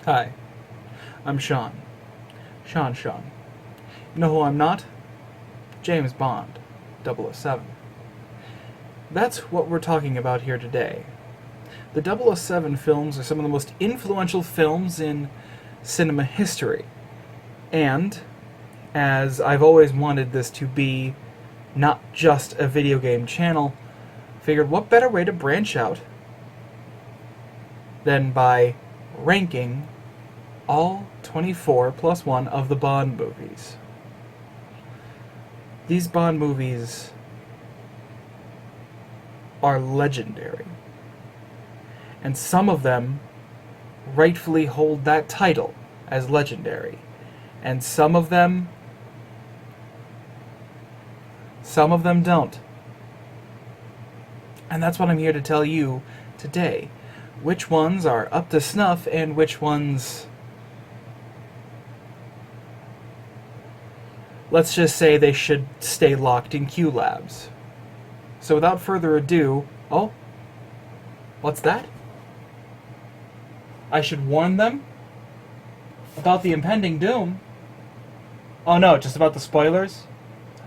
Hi, I'm Sean. Sean. You know who I'm not? James Bond, 007. That's what we're talking about here today. The 007 films are some of the most influential films in cinema history. And, as I've always wanted this to be not just a video game channel, figured what better way to branch out than by ranking all 24 plus 1 of the Bond movies. These Bond movies are legendary, and some of them rightfully hold that title as legendary, and some of them don't. And that's what I'm here to tell you today. Which ones are up to snuff and which ones, let's just say, they should stay locked in Q labs. So without further ado, oh, what's that? I should warn them about the impending doom. Oh no, just about the spoilers?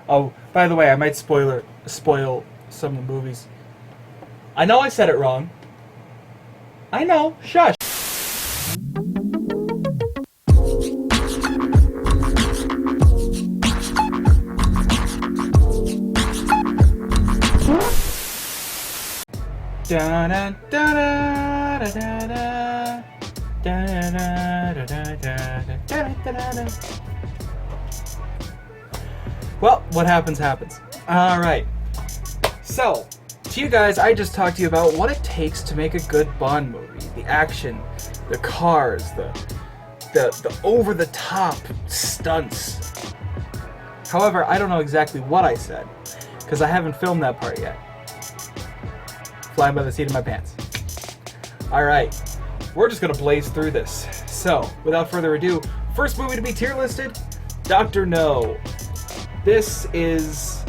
Oh, by the way, I might spoil some of the movies. I know I said it wrong. I know, shush. Well, what happens happens. Alright. So, to you guys, I just talked to you about what it takes to make a good Bond movie. The action, the cars, the over-the-top stunts. However, I don't know exactly what I said, because I haven't filmed that part yet. Flying by the seat of my pants. Alright, we're just going to blaze through this. So, without further ado, first movie to be tier listed, Dr. No. This is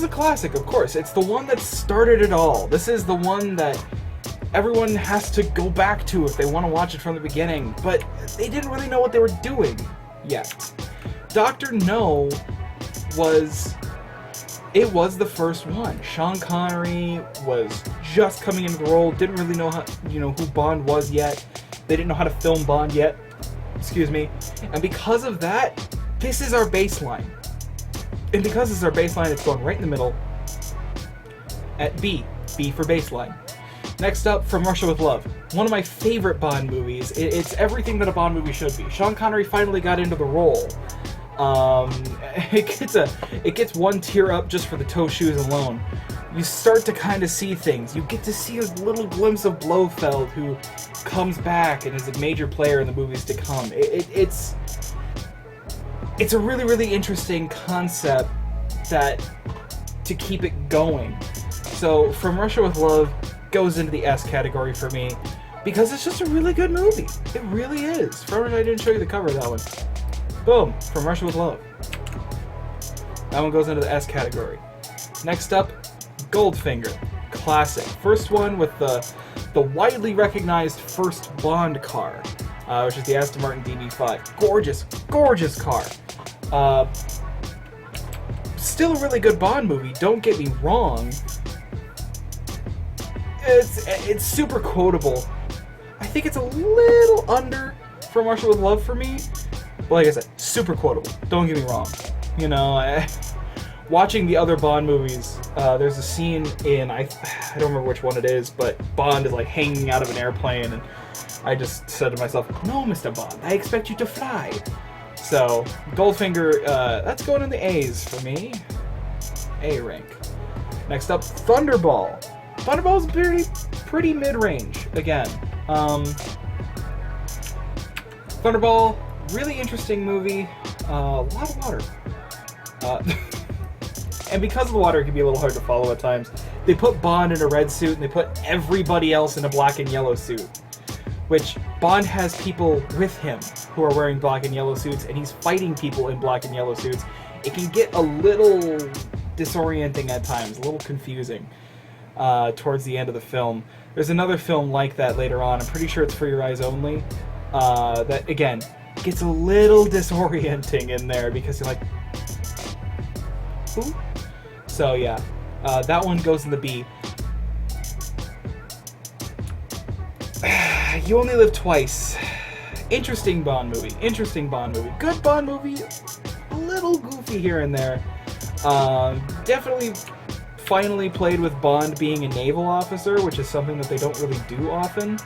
a classic, of course. It's the one that started it all. This is the one that everyone has to go back to if they want to watch it from the beginning, but they didn't really know what they were doing yet. Dr. No was the first one. Sean Connery was just coming into the role, didn't really know who Bond was yet. They didn't know how to film Bond yet. Excuse me. And because of that, this is our baseline. And because it's our baseline, it's going right in the middle at B. B for baseline. Next up, From Russia with Love. One of my favorite Bond movies. It's everything that a Bond movie should be. Sean Connery finally got into the role. It gets one tier up just for the toe shoes alone. You start to kind of see things. You get to see a little glimpse of Blofeld, who comes back and is a major player in the movies to come. It's a really, really interesting concept to keep it going. So, From Russia with Love goes into the S category for me, because it's just a really good movie. It really is. For I didn't show you the cover of that one. Boom, From Russia with Love. That one goes into the S category. Next up, Goldfinger. Classic. First one with the widely recognized first Bond car, which is the Aston Martin DB5. Gorgeous car. Still a really good Bond movie, don't get me wrong. It's super quotable. I think it's a little under From Russia with Love for me. But like I said, super quotable. Don't get me wrong. Watching the other Bond movies, there's a scene in, I don't remember which one it is, but Bond is like hanging out of an airplane, and I just said to myself, no, Mr. Bond, I expect you to fly. So, Goldfinger, that's going in the A's for me. A rank. Next up, Thunderball. Thunderball's pretty mid-range, again. Thunderball, really interesting movie. A lot of water. And because of the water, it can be a little hard to follow at times. They put Bond in a red suit, and they put everybody else in a black and yellow suit. Which, Bond has people with him who are wearing black and yellow suits, and he's fighting people in black and yellow suits. It can get a little disorienting at times, a little confusing towards the end of the film. There's another film like that later on. I'm pretty sure it's For Your Eyes Only, that, again, gets a little disorienting in there because you're like, who? So yeah, that one goes in the B. You Only Live Twice. Interesting Bond movie. Good Bond movie. A little goofy here and there. Definitely finally played with Bond being a naval officer, which is something that they don't really do often.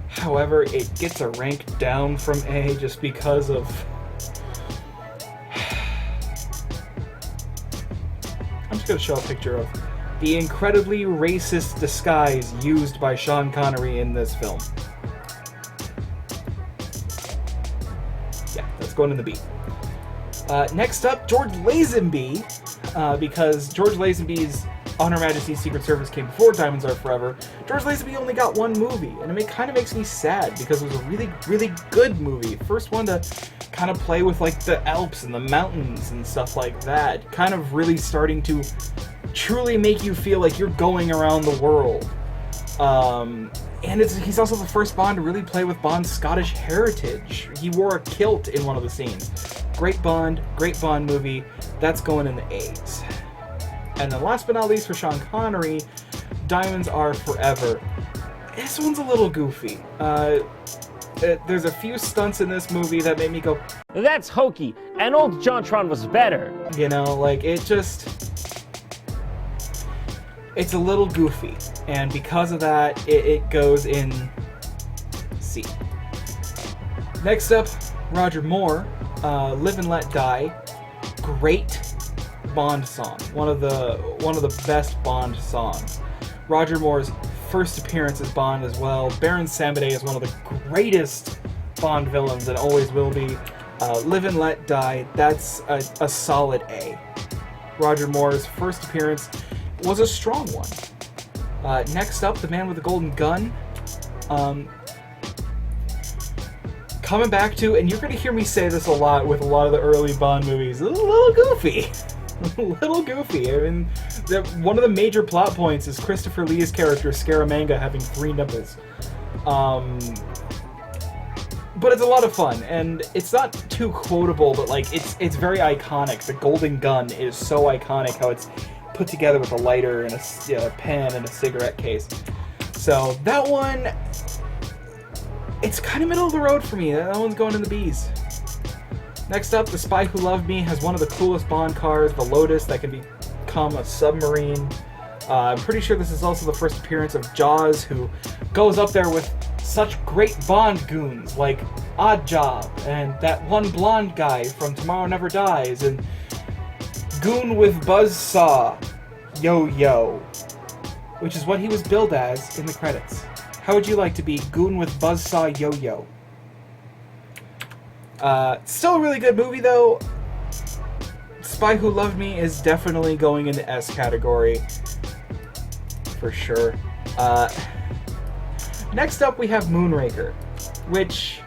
However, it gets a rank down from A just because of... I'm just going to show a picture of the incredibly racist disguise used by Sean Connery in this film. Yeah, that's going in the B. Next up, George Lazenby, because George Lazenby's On Her Majesty's Secret Service came before Diamonds Are Forever. George Lazenby only got one movie, and it kind of makes me sad because it was a really, really good movie. First one to kind of play with like the Alps and the mountains and stuff like that. Kind of really starting to truly make you feel like you're going around the world. And he's also the first Bond to really play with Bond's Scottish heritage. He wore a kilt in one of the scenes. Great Bond movie. That's going in the A's. And then last but not least for Sean Connery, Diamonds Are Forever. This one's a little goofy. There's a few stunts in this movie that made me go, that's hokey, and old JonTron was better. You know, like, it's a little goofy. And because of that, it goes in C. Next up, Roger Moore, Live and Let Die. Great Bond song. One of the best Bond songs. Roger Moore's first appearance as Bond as well. Baron Samedi is one of the greatest Bond villains and always will be. Live and Let Die, that's a solid A. Roger Moore's first appearance was a strong one. Next up, The Man with the Golden Gun. Coming back to, and you're going to hear me say this a lot with a lot of the early Bond movies, a little goofy. A little goofy. I mean, one of the major plot points is Christopher Lee's character, Scaramanga, having 3 nipples. But it's a lot of fun, and it's not too quotable, but like it's very iconic. The Golden Gun is so iconic, how it's put together with a lighter and a pen and a cigarette case. So that one, it's kind of middle of the road for me. That one's going in the B's. Next up, The Spy Who Loved Me has one of the coolest Bond cars, the Lotus, that can become a submarine. I'm pretty sure this is also the first appearance of Jaws, who goes up there with such great Bond goons like Odd Job and that one blonde guy from Tomorrow Never Dies and Goon with Buzzsaw Yo-Yo, which is what he was billed as in the credits. How would you like to be Goon with Buzzsaw Yo-Yo? Still a really good movie though. Spy Who Loved Me is definitely going in the S category for sure. Next up we have Moonraker, which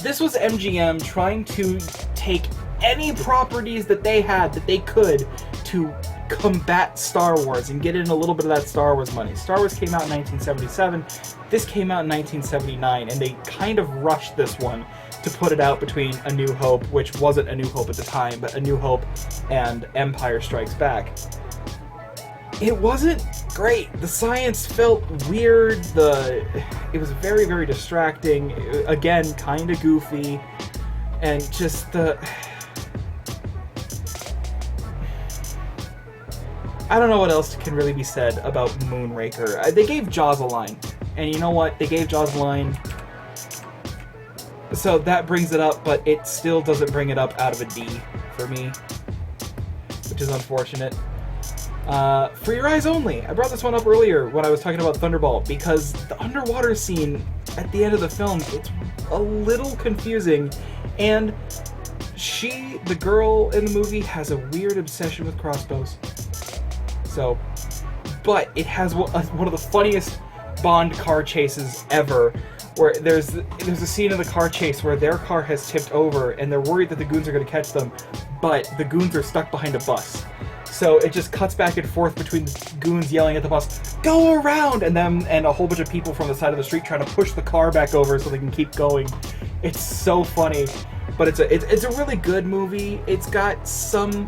this was MGM trying to take any properties that they had that they could to combat Star Wars and get in a little bit of that Star Wars money. Star Wars came out in 1977, this came out in 1979, and they kind of rushed this one to put it out between A New Hope, which wasn't A New Hope at the time, but A New Hope and Empire Strikes Back. It wasn't great. The science felt weird, it was very, very distracting, again, kind of goofy, and just I don't know what else can really be said about Moonraker. They gave Jaws a line, and you know what? They gave Jaws a line, so that brings it up, but it still doesn't bring it up out of a D for me, which is unfortunate. For Your Eyes Only. I brought this one up earlier when I was talking about Thunderball, because the underwater scene at the end of the film, it's a little confusing, and the girl in the movie, has a weird obsession with crossbows. So, but it has one of the funniest Bond car chases ever, where there's a scene in the car chase where their car has tipped over and they're worried that the goons are going to catch them, but the goons are stuck behind a bus. So it just cuts back and forth between the goons yelling at the bus, "Go around!" and them and a whole bunch of people from the side of the street trying to push the car back over so they can keep going. It's so funny, but it's a really good movie. It's got some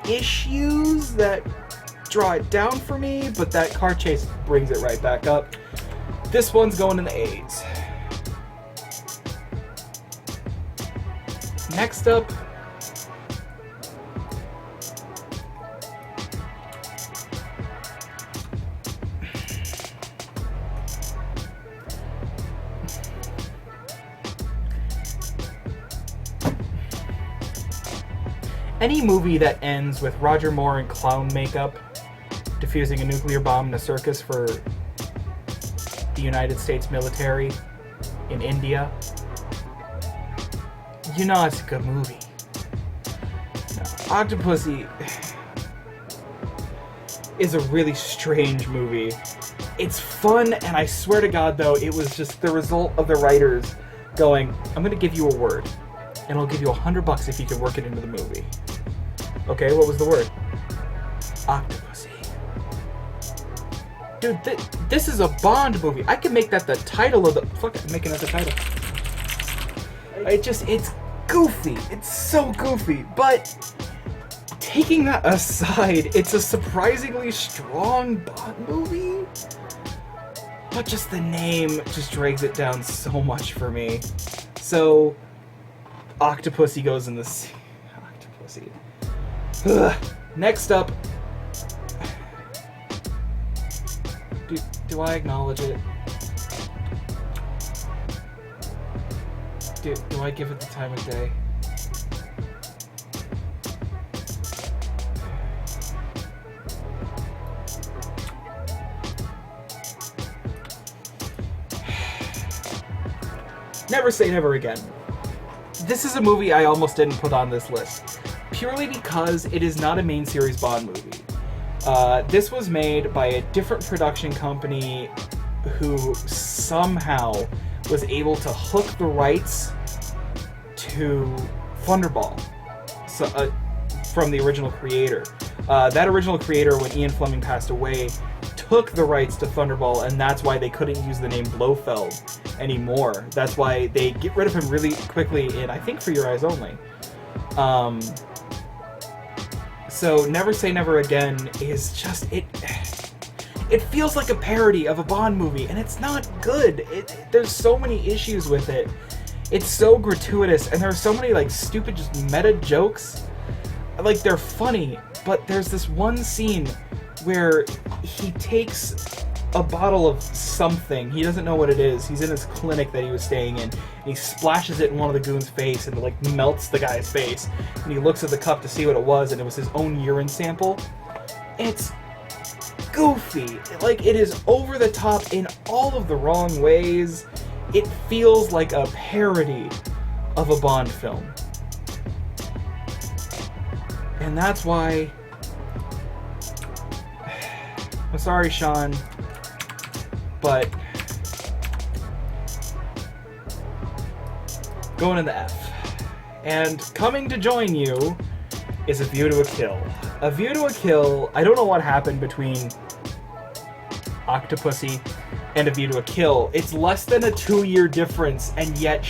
issues that draw it down for me, but that car chase brings it right back up. This one's going in the A's. Next up, any movie that ends with Roger Moore in clown makeup defusing a nuclear bomb in a circus for the United States military in India, you know it's a good movie. No, Octopussy is a really strange movie. It's fun, and I swear to God, though, it was just the result of the writers going, I'm going to give you a word, and I'll give you $100 if you can work it into the movie. Okay, what was the word? Octopussy. Dude, this is a Bond movie. I can make that the title of the... Fuck it, I'm making that the title. It's goofy. It's so goofy. But taking that aside, it's a surprisingly strong Bond movie. But just the name just drags it down so much for me. So, Octopussy goes in the sea. Octopussy. Ugh. Next up. Do I acknowledge it? Do I give it the time of day? Never Say Never Again. This is a movie I almost didn't put on this list, purely because it is not a main series Bond movie. This was made by a different production company who somehow was able to hook the rights to Thunderball from the original creator. That original creator, when Ian Fleming passed away, took the rights to Thunderball, and that's why they couldn't use the name Blofeld anymore. That's why they get rid of him really quickly in, I think, For Your Eyes Only. So Never Say Never Again is just, it feels like a parody of a Bond movie, and it's not good. There's so many issues with it. It's so gratuitous, and there are so many like stupid just meta jokes. Like, they're funny, but there's this one scene where he takes a bottle of something. He doesn't know what it is. He's in his clinic that he was staying in, and he splashes it in one of the goons' face, and it like melts the guy's face. And he looks at the cup to see what it was, and it was his own urine sample. It's goofy. Like, it is over the top in all of the wrong ways. It feels like a parody of a Bond film. And that's why... I'm sorry, Sean, but going in the F. And coming to join you is A View to a Kill. A View to a Kill, I don't know what happened between Octopussy and A View to a Kill. It's less than a 2-year difference, and yet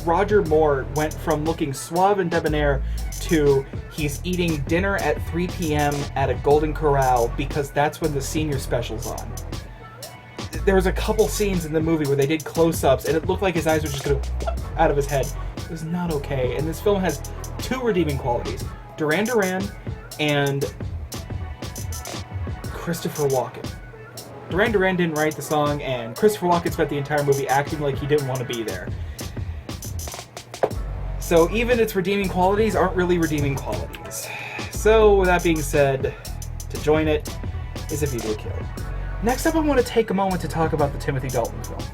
Roger Moore went from looking suave and debonair to he's eating dinner at 3 p.m. at a Golden Corral because that's when the senior special's on. There was a couple scenes in the movie where they did close-ups, and it looked like his eyes were just going to out of his head. It was not okay, and this film has 2 redeeming qualities. Duran Duran and Christopher Walken. Duran Duran didn't write the song, and Christopher Walken spent the entire movie acting like he didn't want to be there. So even its redeeming qualities aren't really redeeming qualities. So with that being said, to join it is A View to a Kill. Next up, I want to take a moment to talk about the Timothy Dalton films.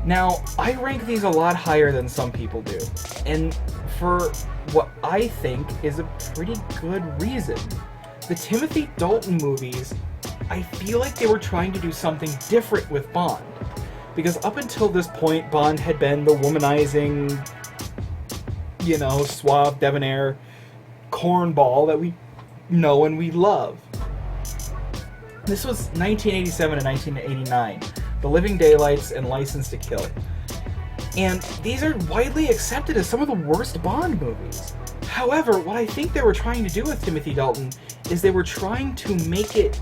Now, I rank these a lot higher than some people do, and for what I think is a pretty good reason. The Timothy Dalton movies, I feel like they were trying to do something different with Bond. Because up until this point, Bond had been the womanizing, suave, debonair cornball that we know and we love. This was 1987 and 1989, The Living Daylights and License to Kill. And these are widely accepted as some of the worst Bond movies. However, what I think they were trying to do with Timothy Dalton is they were trying to make it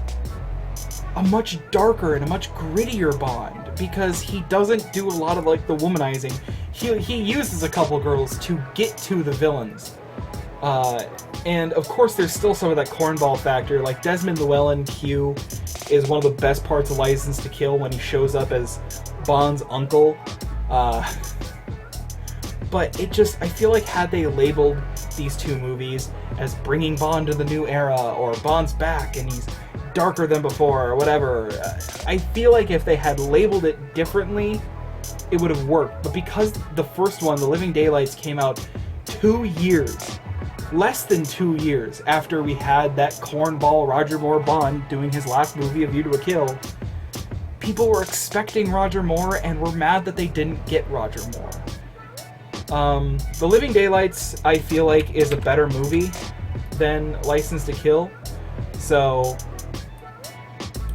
a much darker and a much grittier Bond, because he doesn't do a lot of like the womanizing. He uses a couple girls to get to the villains. And of course there's still some of that cornball factor, like Desmond Llewellyn Q is one of the best parts of License to Kill when he shows up as Bond's uncle. But it just, I feel like had they labeled these two movies as bringing Bond to the new era, or Bond's back and he's darker than before, or whatever, I feel like if they had labeled it differently, it would have worked. But because the first one, The Living Daylights, came out 2 years, less than 2 years after we had that cornball Roger Moore Bond doing his last movie, A View to a Kill, people were expecting Roger Moore and were mad that they didn't get Roger Moore. The Living Daylights, I feel like, is a better movie than License to Kill. So,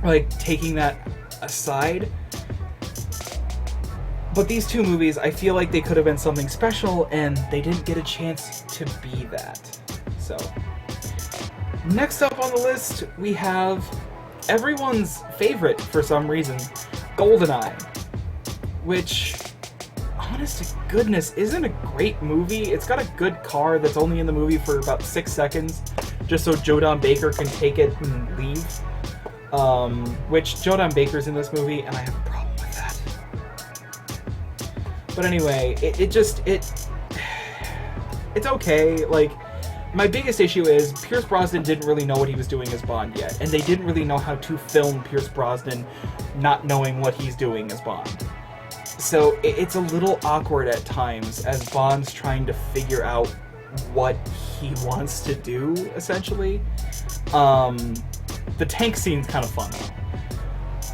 like, taking that aside. But these two movies, I feel like they could have been something special, and they didn't get a chance to be that. So, next up on the list, we have everyone's favorite, for some reason, GoldenEye. Which, honest to goodness, isn't a great movie. It's got a good car that's only in the movie for about 6 seconds, just so Joe Don Baker can take it and leave. Which, Joe Don Baker's in this movie, and I have a problem with that. But anyway, it's okay. Like, my biggest issue is Pierce Brosnan didn't really know what he was doing as Bond yet, and they didn't really know how to film Pierce Brosnan not knowing what he's doing as Bond. So it's a little awkward at times as Bond's trying to figure out what he wants to do, essentially. The tank scene's kind of fun.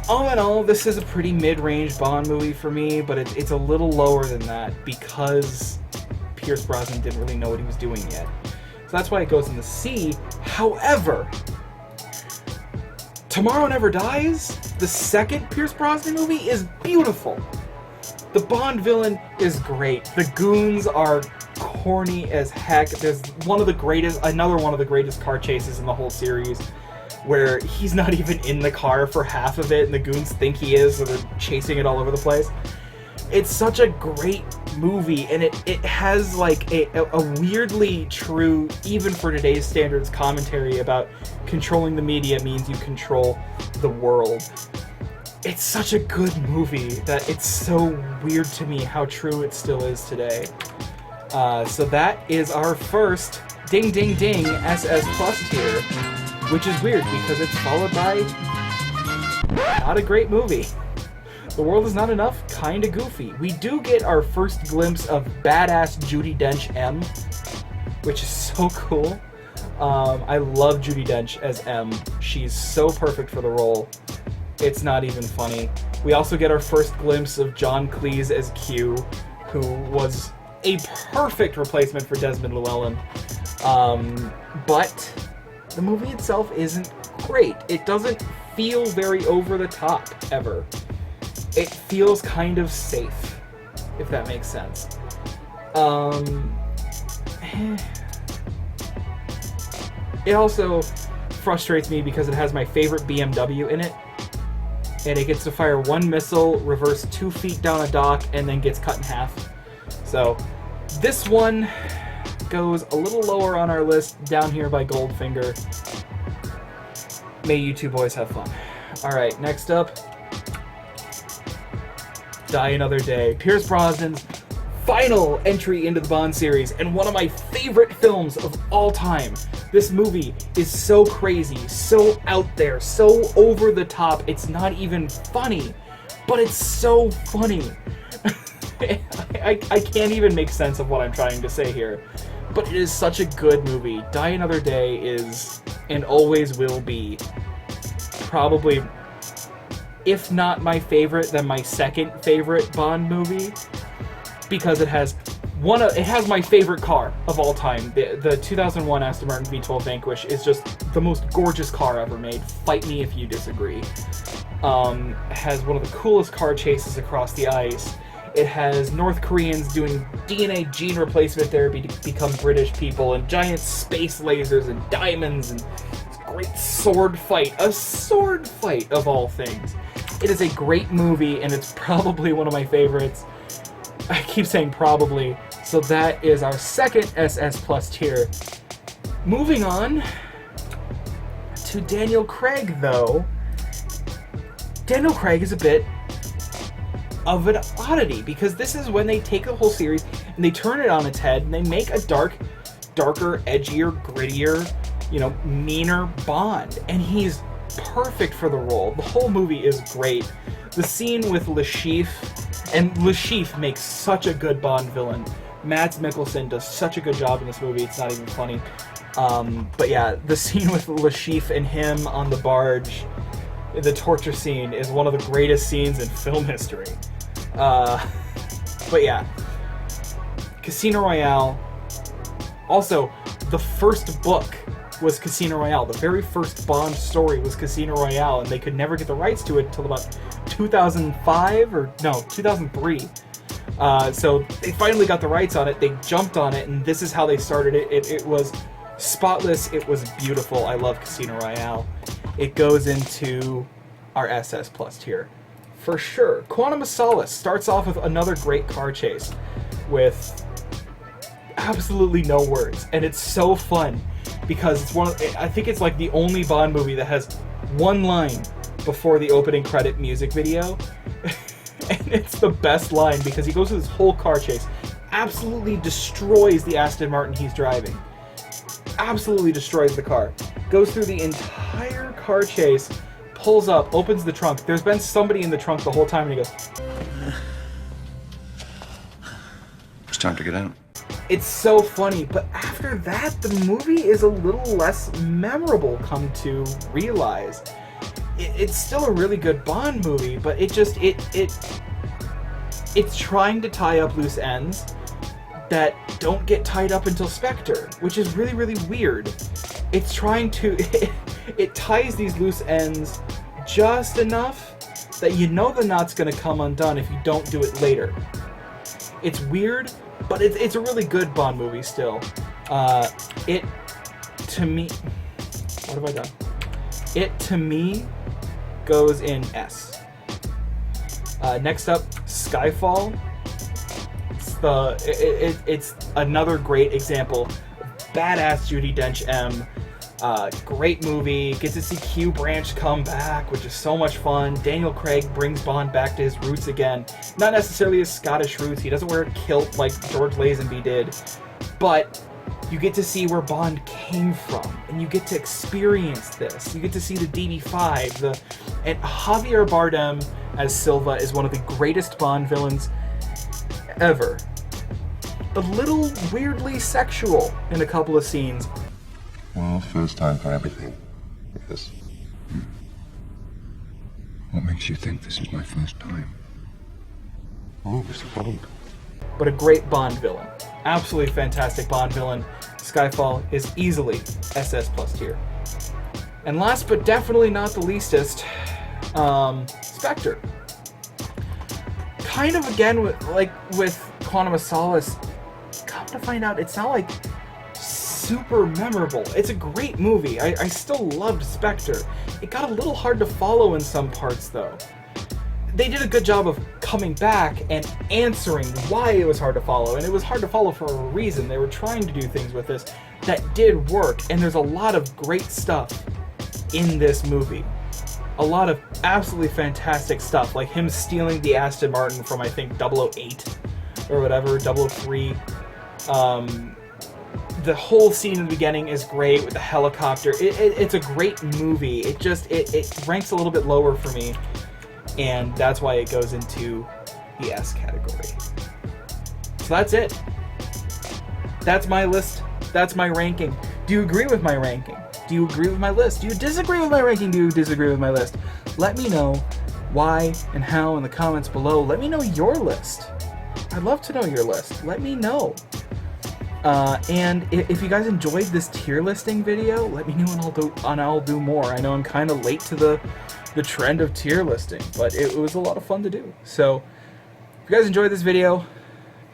All in all, this is a pretty mid-range Bond movie for me, but it's a little lower than that because Pierce Brosnan didn't really know what he was doing yet. So that's why it goes in the C. However, Tomorrow Never Dies, the second Pierce Brosnan movie, is beautiful. The Bond villain is great. The goons are corny as heck. There's another one of the greatest car chases in the whole series, where he's not even in the car for half of it, and the goons think he is, so they're chasing it all over the place. It's such a great movie, and it has like a weirdly true, even for today's standards, commentary about controlling the media means you control the world. It's such a good movie that it's so weird to me how true it still is today. So that is our first Ding Ding Ding SS Plus tier, which is weird because it's followed by not a great movie. The World Is Not Enough, kinda goofy. We do get our first glimpse of badass Judi Dench M, which is so cool. I love Judi Dench as M. She's so perfect for the role. It's not even funny. We also get our first glimpse of John Cleese as Q, who was a perfect replacement for Desmond Llewellyn. But the movie itself isn't great. It doesn't feel very over the top, ever. It feels kind of safe, if that makes sense. It also frustrates me because it has my favorite BMW in it, and it gets to fire one missile, reverse 2 feet down a dock, and then gets cut in half. So, this one goes a little lower on our list, down here by Goldfinger. May you two boys have fun. Alright, next up, Die Another Day. Pierce Brosnan's final entry into the Bond series, and one of my favorite films of all time. This movie is so crazy, so out there, so over the top, it's not even funny, but it's so funny. I can't even make sense of what I'm trying to say here, but it is such a good movie. Die Another Day is, and always will be, probably, if not my favorite, then my second favorite Bond movie, because it has my favorite car of all time. The 2001 Aston Martin V12 Vanquish is just the most gorgeous car ever made. Fight me if you disagree. Has one of the coolest car chases across the ice. It has North Koreans doing DNA gene replacement therapy to become British people, and giant space lasers and diamonds, and this great sword fight. A sword fight, of all things. It is a great movie, and it's probably one of my favorites. I keep saying probably. So that is our second SS Plus tier. Moving on to Daniel Craig, though. Daniel Craig is a bit of an oddity, because this is when they take the whole series and they turn it on its head and they make a darker, edgier, grittier, meaner Bond. And he's perfect for the role. The whole movie is great. The scene with Le Chiffre, and Le Chiffre makes such a good Bond villain. Mads Mikkelsen does such a good job in this movie, it's not even funny. But yeah, the scene with Le Chiffre and him on the barge, the torture scene, is one of the greatest scenes in film history. But yeah, Casino Royale. Also, the first book was Casino Royale. The very first Bond story was Casino Royale, and they could never get the rights to it until about 2003. So they finally got the rights on it. They jumped on it, and this is how they started it. It was spotless. It was beautiful. I love Casino Royale. It goes into our SS Plus tier. For sure. Quantum of Solace starts off with another great car chase with absolutely no words, and it's so fun because it's I think it's like the only Bond movie that has one line before the opening credit music video. And it's the best line because he goes through this whole car chase, absolutely destroys the Aston Martin he's driving, absolutely destroys the car, goes through the entire car chase, pulls up, opens the trunk. There's been somebody in the trunk the whole time, and he goes, it's time to get out. It's so funny, but after that, the movie is a little less memorable, come to realize. It's still a really good Bond movie, but it's trying to tie up loose ends that don't get tied up until Spectre, which is really, really weird. It's trying to... It ties these loose ends just enough that you know the knot's going to come undone if you don't do it later. It's weird, but it's a really good Bond movie still. It, to me... What have I done? It, to me, goes in S. Next up, Skyfall. It's another great example of badass Judi Dench M. Great movie. Get to see Q Branch come back, which is so much fun. Daniel Craig brings Bond back to his roots again. Not necessarily his Scottish roots. He doesn't wear a kilt like George Lazenby did. But you get to see where Bond came from, and you get to experience this. You get to see the DB5. And Javier Bardem as Silva is one of the greatest Bond villains ever. A little weirdly sexual in a couple of scenes. Well, first time for everything. Yes. What makes you think this is my first time? Oh, Mr. Bond. But a great Bond villain. Absolutely fantastic Bond villain. Skyfall is easily SS Plus tier. And last but definitely not the leastest, Spectre. Kind of again with Quantum of Solace, come to find out it's not like super memorable. It's a great movie. I still loved Spectre. It got a little hard to follow in some parts though. They did a good job of coming back and answering why it was hard to follow, and it was hard to follow for a reason. They were trying to do things with this that did work, and there's a lot of great stuff in this movie. A lot of absolutely fantastic stuff, like him stealing the Aston Martin from, I think, 008 or whatever, 003. The whole scene in the beginning is great with the helicopter. It's a great movie. It ranks a little bit lower for me, and that's why it goes into the S category. So that's it. That's my list. That's my ranking. Do you agree with my ranking? Do you agree with my list? Do you disagree with my ranking? Do you disagree with my list? Let me know why and how in the comments below. Let me know your list. I'd love to know your list. Let me know. And if you guys enjoyed this tier listing video, let me know and I'll do more. I know I'm kind of late to the trend of tier listing, but it was a lot of fun to do. So if you guys enjoyed this video,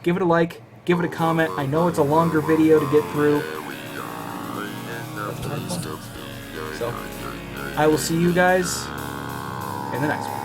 give it a like, give it a comment. I know it's a longer video to get through. So I will see you guys in the next one.